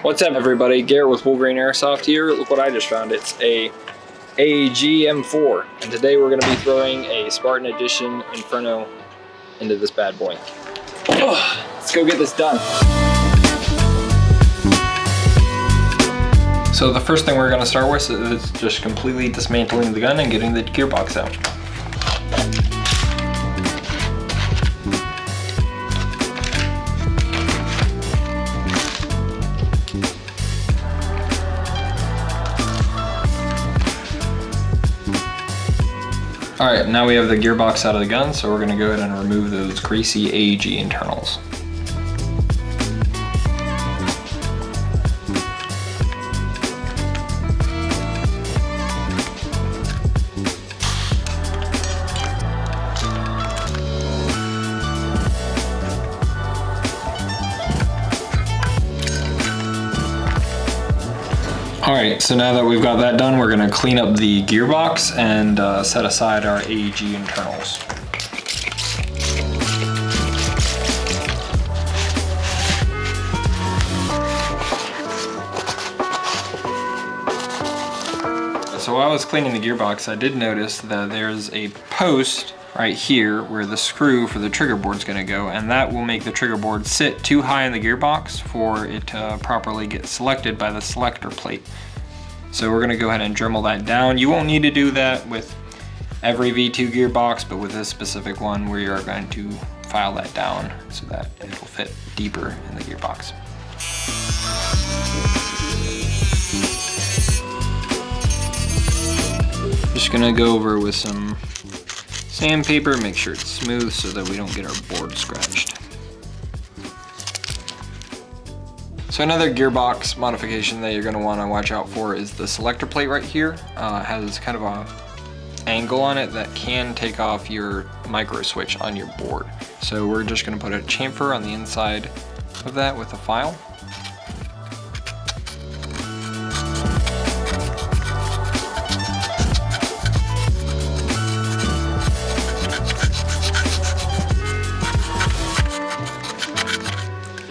What's up everybody, Garrett with Wolverine Airsoft here. Look what I just found. It's a AEG M4, and today we're going to be throwing a Spartan Edition Inferno into this bad boy. Let's go get this done. So the first thing we're going to start with is just completely dismantling the gun and getting the gearbox out. Alright, now we have the gearbox out of the gun, so we're going to go ahead and remove those greasy AEG internals. Alright, so now that we've got that done, we're going to clean up the gearbox and set aside our AEG internals. So while I was cleaning the gearbox, I did notice that there's a post right here where the screw for the trigger board is going to go, and that will make the trigger board sit too high in the gearbox for it to properly get selected by the selector plate. So we're going to go ahead and Dremel that down. You won't need to do that with every V2 gearbox, but with this specific one we are going to file that down so that it will fit deeper in the gearbox. Just going to go over with some sandpaper, make sure it's smooth so that we don't get our board scratched. So another gearbox modification that you're going to want to watch out for is the selector plate right here. Has kind of a angle on it that can take off your micro switch on your board. So we're just going to put a chamfer on the inside of that with a file.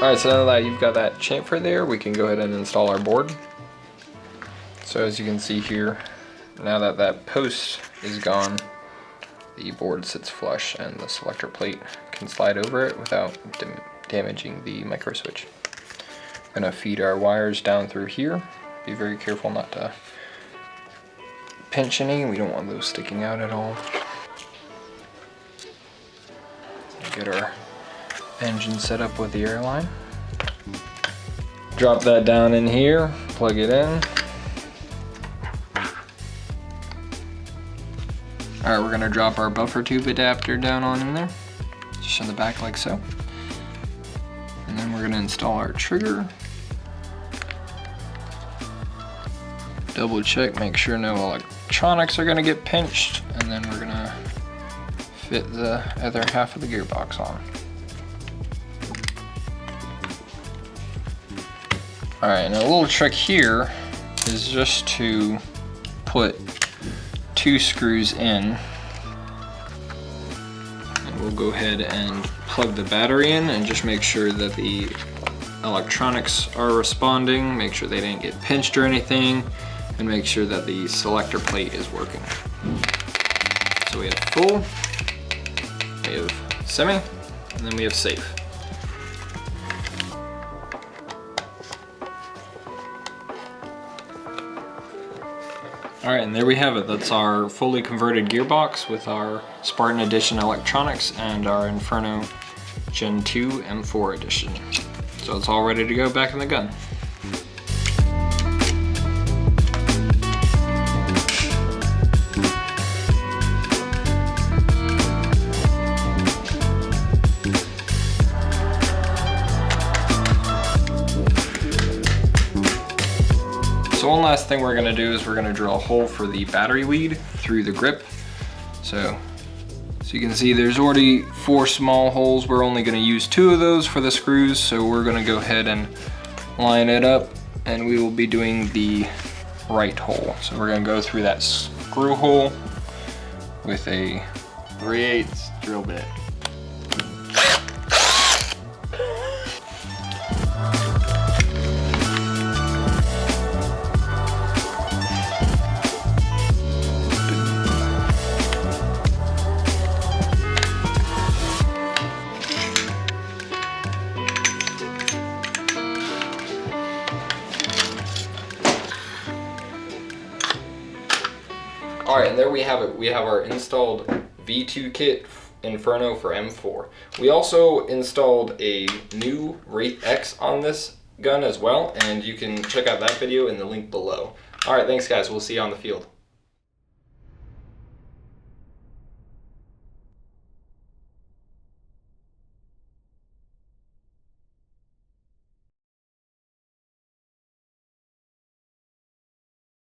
Alright, so now that you've got that chamfer there, we can go ahead and install our board. So as you can see here, now that that post is gone, the board sits flush and the selector plate can slide over it without damaging the micro switch. I'm going to feed our wires down through here. Be very careful not to pinch any, we don't want those sticking out at all. Get our engine set up with the airline. Drop that down in here, plug it in. Alright, we're going to drop our buffer tube adapter down on in there, just in the back like so. And then we're going to install our trigger. Double check, make sure no electronics are going to get pinched, and then we're going to fit the other half of the gearbox on. Alright, and a little trick here is just to put 2 screws in. And we'll go ahead and plug the battery in and just make sure that the electronics are responding, make sure they didn't get pinched or anything, and make sure that the selector plate is working. So we have full, we have semi, and then we have safe. Alright, and there we have it. That's our fully converted gearbox with our Spartan Edition electronics and our Inferno Gen 2 M4 Edition. So it's all ready to go back in the gun. So one last thing we're going to do is we're going to drill a hole for the battery lead through the grip. So you can see there's already 4 small holes. We're only going to use 2 of those for the screws, so we're going to go ahead and line it up, and we will be doing the right hole. So we're going to go through that screw hole with a 3/8 drill bit. All right, and there we have it. We have our installed V2 kit Inferno for M4. We also installed a new Wraith X on this gun as well, and you can check out that video in the link below. All right, thanks guys. We'll see you on the field.